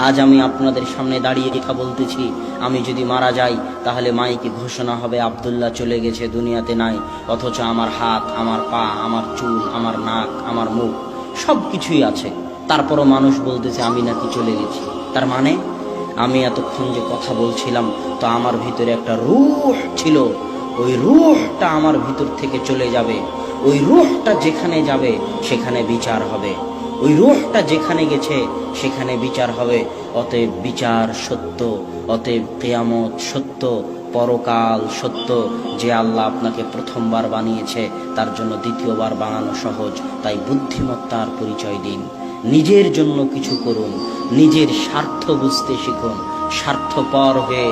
আজ আমি আপনাদের সামনে দাঁড়িয়ে কথা বলতেছি, আমি যদি মারা যাই তাহলে মাইকে ঘোষণা হবে আব্দুল্লাহ চলে গেছে, দুনিয়াতে নাই। অথচ আমার হাত, আমার পা, আমার চুল, আমার নাক, আমার মুখ সব কিছুই আছে, তারপরও মানুষ বলতেছে আমি নাকি চলে গেছি। তার মানে আমি এতক্ষণ যে কথা বলছিলাম, তো আমার ভিতরে একটা রূহ ছিল, ওই রূহটা আমার ভিতর থেকে চলে যাবে। ওই রূহটা যেখানে যাবে সেখানে বিচার হবে, ওই রূহটা যেখানে গেছে সেখানে বিচার হবে। অতএব বিচার সত্য, অতএব কিয়ামত সত্য, পরকাল সত্য। যে আল্লাহ আপনাকে প্রথমবার বানিয়েছে তার জন্য দ্বিতীয়বার বানানো সহজ। তাই বুদ্ধিমত্তার পরিচয় দিন, নিজের জন্য কিছু করুন, নিজের স্বার্থ বুঝতে শিখুন, স্বার্থপর হয়ে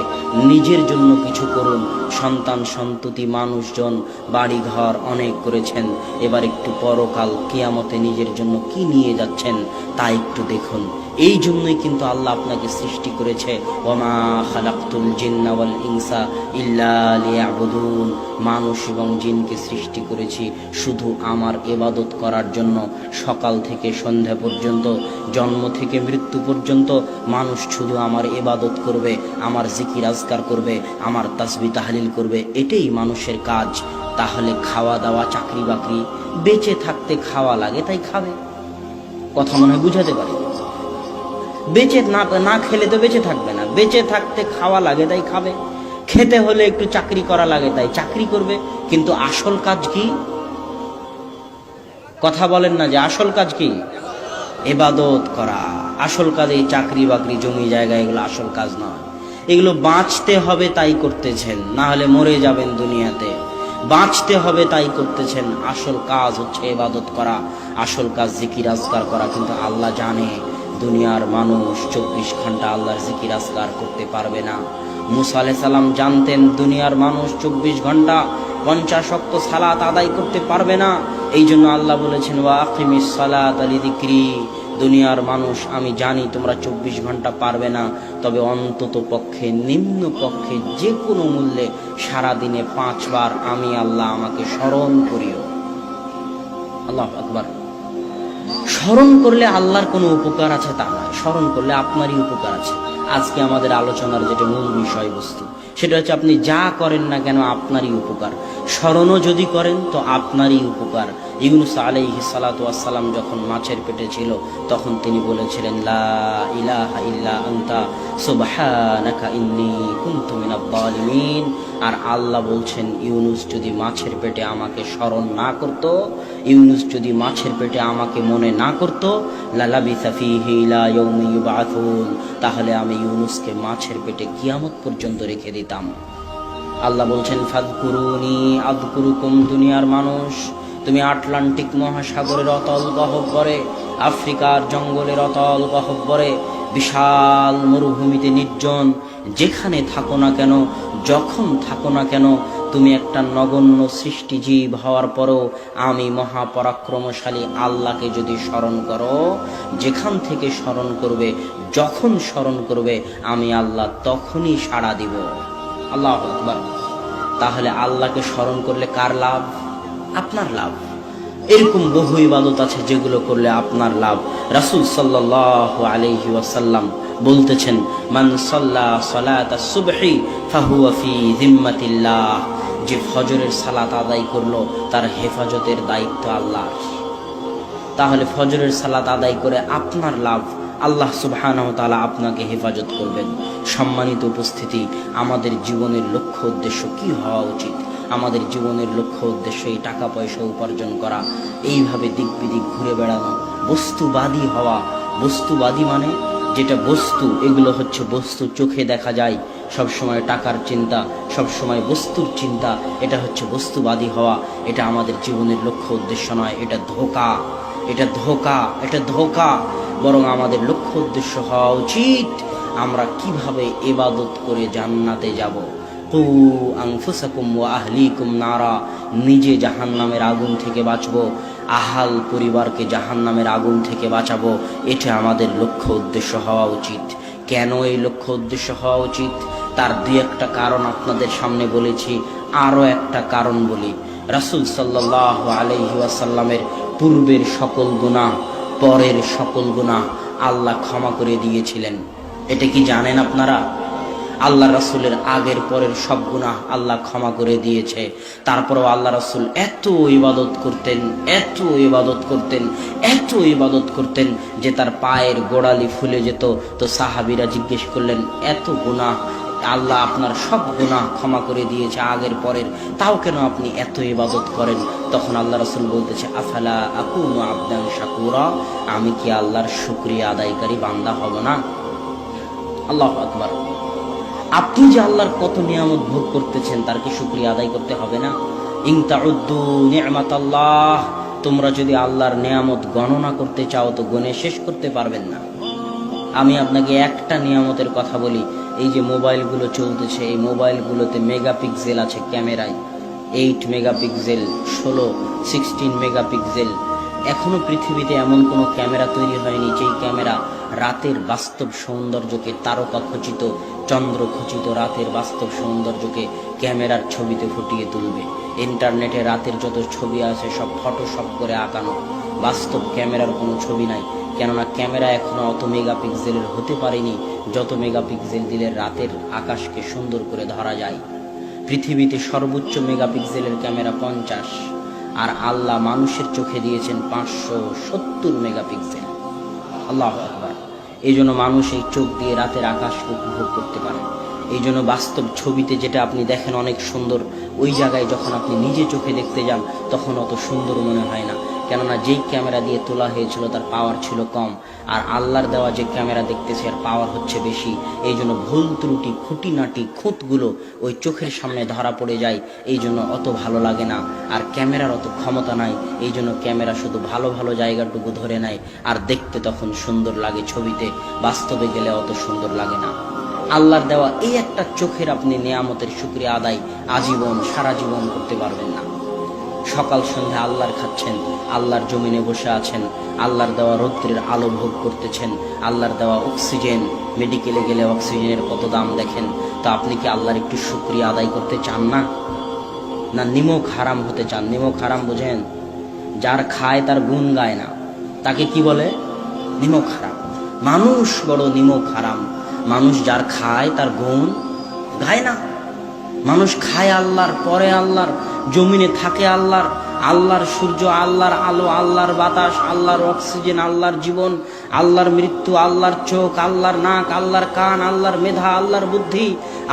নিজের জন্য কিছু করুন। সন্তান সন্ততি মানুষজন বাড়িঘর অনেক করেছেন, এবার একটু পরকাল কিয়ামতে নিজের জন্য কি নিয়ে যাচ্ছেন তা একটু দেখুন। এই জন্যই কিন্তু আল্লাহ আপনাকে সৃষ্টি করেছে, ওমা খালাকতুল জিন্না ওয়াল ইনসা ইল্লা লিয়াবুদুন। মানুষ এবং জিনকে সৃষ্টি করেছি শুধু আমার ইবাদত করার জন্য। সকাল থেকে সন্ধ্যা পর্যন্ত, জন্ম থেকে মৃত্যু পর্যন্ত মানুষ শুধু আমার ইবাদত করবে, আমার জিকির আজকার করবে, আমার তাসবিহ তাহলিল করবে, এটাই মানুষের কাজ। তাহলে খাওয়া দাওয়া, চাকরি বাকরি, বেঁচে থাকতে খাওয়া লাগে তাই খাবে। কথা মনে হয় বুঝাতে পারি? বেঁচে না খেলে তো বেঁচে থাকবে না, বেঁচে থাকতে খাওয়া লাগে তাই খাবে। খেতে হলে একটু চাকরি করা লাগে তাই চাকরি করবে। কিন্তু আসল কাজ কি? কথা বলেন না যে আসল কাজ কি? ইবাদত করা। আসল কাজ এই চাকরি বাকরি, জমি জায়গা, এগুলো আসল কাজ নয়। এগুলো বাঁচতে হবে তাই করতেছেন, না হলে মরে যাবেন দুনিয়াতে। বাঁচতে হবে তাই করতেছেন। আসল কাজ হচ্ছে ইবাদত করা, আসল কাজ জিকির আজকার করা। কিন্তু আল্লাহ জানে দুনিয়ার মানুষ 24 ঘন্টা আল্লাহর জিকির আজকার করতে পারবে না। মুসা আলাইহিস সালাম জানতেন দুনিয়ার মানুষ 24 ঘন্টা 50 ওয়াক্ত সালাত আদায় করতে পারবে না। এই জন্য আল্লাহ বলেছেন ওয়া আকিমিস সালাতা লিযিকরি। দুনিয়ার মানুষ আমি জানি তোমরা 24 ঘন্টা পারবে না, তবে অন্তত পক্ষে, নিম্ন পক্ষে, যে কোনো মূল্যে সারাদিনে 5 বার আমি আল্লাহ আমাকে স্মরণ করিও। আল্লাহু আকবার। স্মরণ করলে আল্লাহর কোনো উপকার আছে তা নয়, স্মরণ করলে আপনারই উপকার আছে। আজকে আমাদের আলোচনার যেটা মূল বিষয়বস্তু, সেটা হচ্ছে আপনি যা করেন না কেন আপনারই উপকার। স্মরণও যদি করেন তো আপনারই উপকার। ইউনূস আলাইহিস সালাতু ওয়াস সালাম যখন মাছের পেটে ছিল তখন তিনি বলেছিলেন লা ইলাহা ইল্লা আনতা সুবহানাকা ইন্নী কুনতু মিনাজ জালিমিন। আর আল্লাহ বলছেন ইউনূস যদি মাছের পেটে আমাকে স্মরণ না করত, ইউনূস যদি মাছের পেটে আমাকে মনে না করত, লালাবিসা ফীহি ইলা ইয়াউমি ইউবআসুন, তাহলে আমি ইউনূসকে মাছের পেটে কিয়ামত পর্যন্ত রেখে দিতাম। আল্লাহ বলছেন ফাযকুরুনি আযকুরুকুম। দুনিয়ার মানুষ, তুমি আটলান্টিক মহাসাগরের অতল গহ্বরে, আফ্রিকার জঙ্গলের অতল গহ্বরে, বিশাল মরুভূমিতে নির্জন যেখানে থাকো না কেন, যখন থাকো না কেন, তুমি একটা নগণ্য সৃষ্টিজীব হওয়ার পরও আমি মহাপরাক্রমশালী আল্লাহকে যদি স্মরণ করো, যেখান থেকে স্মরণ করবে, যখন স্মরণ করবে, আমি আল্লাহ তখনই সাড়া দিব। আল্লাহু আকবার। তাহলে আল্লাহকে স্মরণ করলে কার লাভ? আপনার লাভ। এরকম বহু ইবাদত আছে যেগুলো করলে আপনার লাভ। রাসূল সাল্লাল্লাহু আলাইহি ওয়াসাল্লাম বলতেছেন মান সাল্লা সালাতাস সুবহি ফাহুয়া ফি যিম্মাতিল্লাহ। যে ফজরের সালাত আদায় করলো তার হেফাজতের দায়িত্ব আল্লাহর। তাহলে ফজরের সালাত আদায় করে আপনার লাভ, আল্লাহ সুবহানাহু ওয়া তাআলা আপনাকে হেফাজত করবেন। সম্মানিত উপস্থিতি, আমাদের জীবনের লক্ষ্য উদ্দেশ্য কি হওয়া উচিত? আমাদের জীবনের লক্ষ্য উদ্দেশ্য এই টাকা পয়সা উপার্জন করা, এইভাবে দিক বিদিক ঘুরে বেড়ানো, বস্তুবাদী হওয়া। বস্তুবাদী মানে যেটা বস্তু, এগুলো হচ্ছে বস্তু, চোখে দেখা যায়, সবসময় টাকার চিন্তা, সবসময় বস্তুর চিন্তা, এটা হচ্ছে বস্তুবাদী হওয়া। এটা আমাদের জীবনের লক্ষ্য উদ্দেশ্য নয়, এটা ধোঁকা, এটা ধোঁকা, এটা ধোঁকা। বরং আমাদের লক্ষ্য উদ্দেশ্য হওয়া উচিত আমরা কিভাবে ইবাদত করে জান্নাতে যাব। কু আনফুসাকুম ওয়া আহলিকুম নারা। নিজে জাহান্নামের আগুন থেকে বাঁচবো, আহাল পরিবারকে জাহান্নামের আগুন থেকে বাঁচাবো। এটা আমাদের লক্ষ্য উদ্দেশ্য হওয়া উচিত। কেন এই লক্ষ্য উদ্দেশ্য হওয়া উচিত তার দুই একটা কারণ আপনাদের সামনে বলেছি। আরও একটা কারণ বলি। রাসূল সাল্লাল্লাহু আলাইহি ওয়াসাল্লামের পূর্বের সকল গুনাহ, পরের সকল গুনাহ আল্লাহ ক্ষমা করে দিয়েছিলেন। এটা কি জানেন আপনারা? আল্লাহ রাসূলের আগের পরের সব গুনাহ আল্লাহ ক্ষমা করে দিয়েছে। তারপরেও আল্লাহ রাসূল এত ইবাদত করতেন, এত ইবাদত করতেন, এত ইবাদত করতেন যে তার পায়ের গোড়ালি ফুলে যেত। তো সাহাবীরা জিজ্ঞেস করলেন, এত গুনাহ, আল্লাহ আপনার সব গুনাহ ক্ষমা করে দিয়েছে আগের পরের, তাও কেন আপনি এত ইবাদত করেন? তখন আল্লাহ রাসূল বলতেছে, আফালা আকুনু আবদান শাকুরা, আমি কি আল্লাহর শুকরিয়া আদায়কারী বান্দা হব না? আল্লাহু আকবার। আপনি যে আল্লাহর কত নিয়ামত ভোগ করতেছেন, তার কি শুকরিয়া আদায় করতে হবে না? ইন তাউদ্দু নি'মাতাল্লাহ, তোমরা যদি আল্লাহর নিয়ামত গণনা করতে চাও তো গুণে শেষ করতে পারবেন না। আমি আপনাকে একটা নিয়ামতের কথা বলি, এই যে মোবাইলগুলো চলতেছে, এই মোবাইলগুলোতে মেগাপিক্সেল আছে ক্যামেরায়, 8 মেগাপিক্সেল, 16 মেগাপিক্সেল। এখনো পৃথিবীতে এমন কোনো ক্যামেরা তৈরি হয়নি যেই ক্যামেরা রাতের বাস্তব সৌন্দর্যকে, তারকা খচিত, চন্দ্র খচিত রাতের বাস্তব সৌন্দর্যকে ক্যামেরার ছবিতে ফুটিয়ে তুলবে। ইন্টারনেটে রাতের যত ছবি আছে সব ফটোশপ করে আঁকানো, বাস্তব ক্যামেরার কোনো ছবি নাই। কেননা ক্যামেরা এখনো অত মেগাপিক্সেলের হতে পারেনি যত মেগাপিক্সেল দিলে রাতের আকাশকে সুন্দর করে ধরা যায়। পৃথিবীতে সর্বোচ্চ মেগাপিক্সেলের ক্যামেরা 50, আর আল্লাহ মানুষের চোখে দিয়েছেন 570 মেগাপিক্সেল। আল্লাহু আকবার। এই জন্য মানুষ এই চোখ দিয়ে রাতের আকাশকে উপভোগ করতে পারে। এই জন্য বাস্তব ছবিতে যেটা আপনি দেখেন অনেক সুন্দর, ওই জায়গায় যখন আপনি নিজে চোখে দেখতে যান তখন অত সুন্দর মনে হয় না। কেননা যেই ক্যামেরা দিয়ে তোলা হয়েছিল তার পাওয়ার ছিল কম, আর আল্লাহর দেওয়া যে ক্যামেরা দেখতেছে এর পাওয়ার হচ্ছে বেশি। এই জন্য ভুল ত্রুটি, খুঁটিনাটি, খুঁতগুলো ওই চোখের সামনে ধরা পড়ে যায়, এই জন্য অত ভালো লাগে না। আর ক্যামেরার অত ক্ষমতা নাই, এই জন্য ক্যামেরা শুধু ভালো ভালো জায়গাটুকু ধরে নেয়, আর দেখতে তখন সুন্দর লাগে ছবিতে, বাস্তবে গেলে অত সুন্দর লাগে না। আল্লাহর দেওয়া এই একটা চোখের আপনি নিয়ামতের শুকরিয়া আদায় আজীবন, সারা জীবন করতে পারবেন না। সকাল সন্ধ্যা আল্লাহর খাচ্ছেন, আল্লাহর জমিনে বসে আছেন, আল্লাহর দেওয়া রৌদ্রের আলো ভোগ করতেছেন, আল্লাহর দেওয়া অক্সিজেন, মেডিকেলে গেলে অক্সিজেনের কত দাম দেখেন। তো আপনি কি আল্লাহর একটু শুকরিয়া আদায় করতে চান না? না নিমক হারাম হতে চান? নিমক হারাম বোঝেন? যার খায় তার গুণ গায় না, তাকে কি বলে? নিমক হারাম। মানুষ বড় নিমক হারাম। মানুষ যার খায় তার গুণ গায় না। মানুষ খায় আল্লাহর, পরে আল্লাহর, জমিনে থাকে আল্লাহর, আল্লাহর সূর্য, আল্লাহর আলো, আল্লাহর বাতাস, আল্লাহর অক্সিজেন, আল্লাহর জীবন, আল্লাহর মৃত্যু, আল্লাহর চোখ, আল্লাহর নাক, আল্লাহর কান, আল্লাহর মেধা, আল্লাহর বুদ্ধি,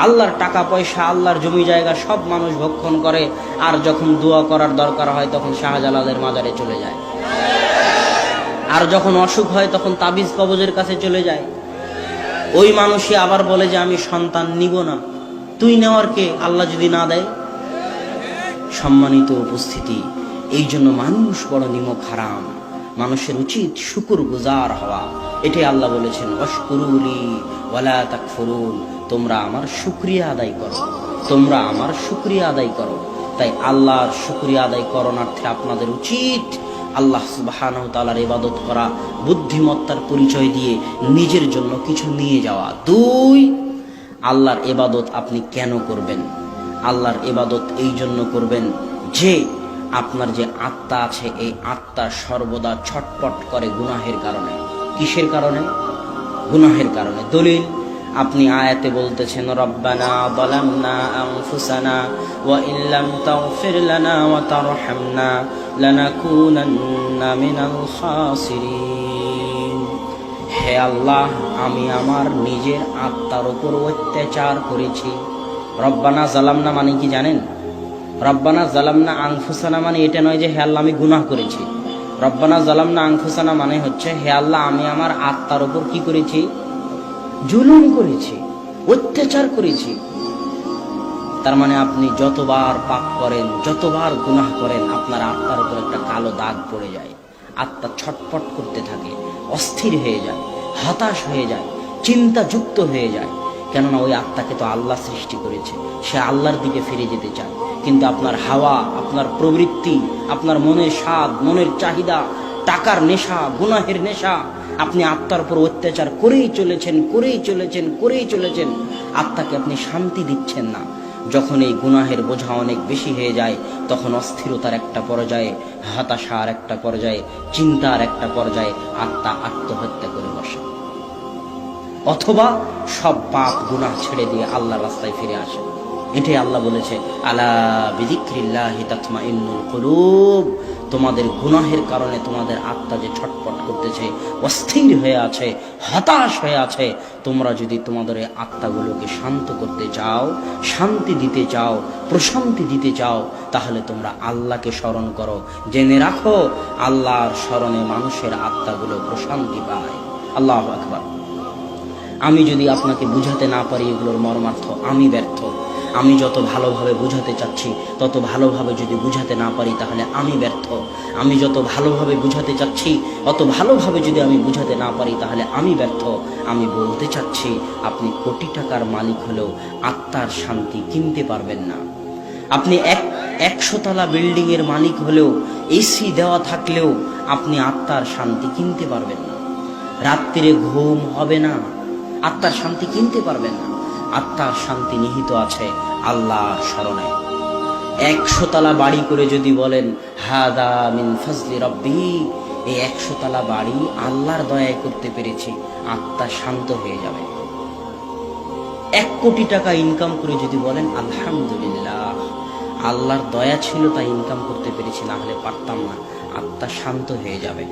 আল্লাহর টাকা পয়সা, আল্লাহর জমি জায়গা সব মানুষ ভক্ষণ করে। আর যখন দোয়া করার দরকার হয় তখন শাহজালালের মাজারে চলে যায়, আর যখন অসুখ হয় তখন তাবিজ কবজের কাছে চলে যায়। ওই মানুষই আবার বলে যে আমি সন্তান নিব না। তুই নেওয়ার কে, আল্লাহ যদি না দেয়? সম্মানিত উপস্থিতি, এই জন্য মানুষ বড় নিমক হারাম। মানুষের উচিত শুকর গুজার হওয়া। এটাই আল্লাহ বলেছেন, ওয়াশকুরুলি ওয়ালা তাকফুরুন, তোমরা আমার শুকরিয়া আদায় করো, তোমরা আমার শুকরিয়া আদায় করো। তাই আল্লাহর শুকরিয়া আদায় করণার্থে আপনাদের উচিত আল্লাহ সুবহানাহু ওয়া তাআলার ইবাদত করা, বুদ্ধিমত্তার পরিচয় দিয়ে নিজের জন্য কিছু নিয়ে যাওয়া। 2, আল্লাহর ইবাদত আপনি কেন করবেন? আল্লাহর ইবাদত এই জন্য করবেন যে আপনার যে আত্মা আছে, এই আত্মা সর্বদা ছটপট করে গুনাহের কারণে। কিসের কারণে? গুনাহের কারণে। দলিল, আপনি আয়াতে বলতেছেন, রব্বানা যালামনা আনফুসানা ওয়া ইল্লাম তাগফির লানা ওয়া তারহামনা লানাকুনান্না মিনাল খাসিরিন। হে আল্লাহ, আমি আমার নিজের আত্মার উপর অত্যাচার করেছি। রব্বানা জালামনা মানে কি জানেন? রব্বানা জালামনা আনফুসানা মানে এটা নয় যে হে আল্লাহ আমি গুনাহ করেছি। রব্বানা জালামনা আনফুসানা মানে হচ্ছে, হে আল্লাহ আমি আমার আত্মার উপর কি করেছি? জুলুম করেছি, অত্যাচার করেছি। তার মানে আপনি যতবার পাপ করেন, যতবার গুনাহ করেন, আপনার আত্মার উপর একটা কালো দাগ পড়ে যায়। আত্মা ছটপট করতে থাকে, অস্থির হয়ে যায়, হতাশ হয়ে যায়, চিন্তাযুক্ত হয়ে যায়। কেননা ওই আত্মাকে তো আল্লাহ সৃষ্টি করেছে, সে আল্লাহর দিকে ফিরে যেতে চায়। কিন্তু আপনার হাওয়া, আপনার প্রবৃত্তি, আপনার মনের স্বাদ, মনের চাহিদা, টাকার নেশা, গুনাহের নেশা, আপনি আত্মার উপর অত্যাচার করেই চলেছেন, করেই চলেছেন, করেই চলেছেন। আত্মাকে আপনি শান্তি দিচ্ছেন না। যখন এই গুনাহের বোঝা অনেক বেশি হয়ে যায় তখন অস্থিরতার একটা পর্যায়ে, হতাশার একটা পর্যায়ে, চিন্তার একটা পর্যায়ে আত্মা আত্মহত্যা করে বসে। অথবা সব পাপ গুনাহ ছেড়ে দিয়ে আল্লাহর রাস্তায় ফিরে আসেন। এটাই আল্লাহ বলেছে, আলা বিযিকরিল্লাহি তাতমাইন্নুল কুলুব। তোমাদের গুনাহের কারণে তোমাদের আত্মা যে ছটফট করতেছে, অস্থির হয়ে আছে, হতাশ হয়ে আছে, তোমরা যদি তোমাদের এই আত্মাগুলোকে শান্ত করতে চাও, শান্তি দিতে চাও, প্রশান্তি দিতে চাও, তাহলে তোমরা আল্লাহকে স্মরণ করো। জেনে রাখো, আল্লাহর স্মরণে মানুষের আত্মাগুলো প্রশান্তি পায়। আল্লাহু আকবার। আমি যদি আপনাকে বুঝাতে না পারি এগুলোর মর্মার্থ, আমি ব্যর্থ। আমি যত ভালোভাবে বুঝাতে চাচ্ছি তত ভালোভাবে যদি বুঝাতে না পারি তাহলে আমি ব্যর্থ। আমি যত ভালোভাবে বুঝাতে চাচ্ছি অত ভালোভাবে যদি আমি বুঝাতে না পারি তাহলে আমি ব্যর্থ। আমি বলতে চাচ্ছি, আপনি কোটি টাকার মালিক হলেও আত্মার শান্তি কিনতে পারবেন না। আপনি 100 তলা বিল্ডিং এর মালিক হলেও, এসি দেওয়া থাকলেও আপনি আত্মার শান্তি কিনতে পারবেন না। রাত্রিরে ঘুম হবে না, আত্মার শান্তি কিনতে পারবেন না। আত্মার শান্তি নিহিত আছে আল্লাহর স্মরণে। 100 তলা বাড়ি করে যদি বলেন হাদা মিন ফাজলি রব্বি, এই 100 তলা বাড়ি আল্লাহর দয়ায় করতে পেরেছি, আত্মা শান্ত হয়ে যাবে। 1 কোটি টাকা ইনকাম করে যদি বলেন আলহামদুলিল্লাহ, আল্লাহর দয়া ছিল তাই ইনকাম করতে পেরেছি, না হলে পারতাম না, আত্মা শান্ত হয়ে যাবে,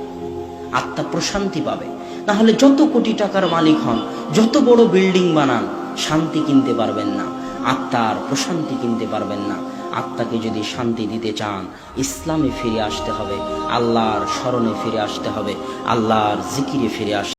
আত্মা প্রশান্তি পাবে। না হলে যত কোটি টাকার মালিক হন, যত বড় বিল্ডিং বানান, শান্তি কিনতে পারবেন না, আত্মার প্রশান্তি কিনতে পারবেন না। আত্মাকে যদি শান্তি দিতে চান, ইসলামে ফিরে আসতে হবে, আল্লাহর স্মরণে ফিরে আসতে হবে, আল্লাহর জিকিরে ফিরে আসতে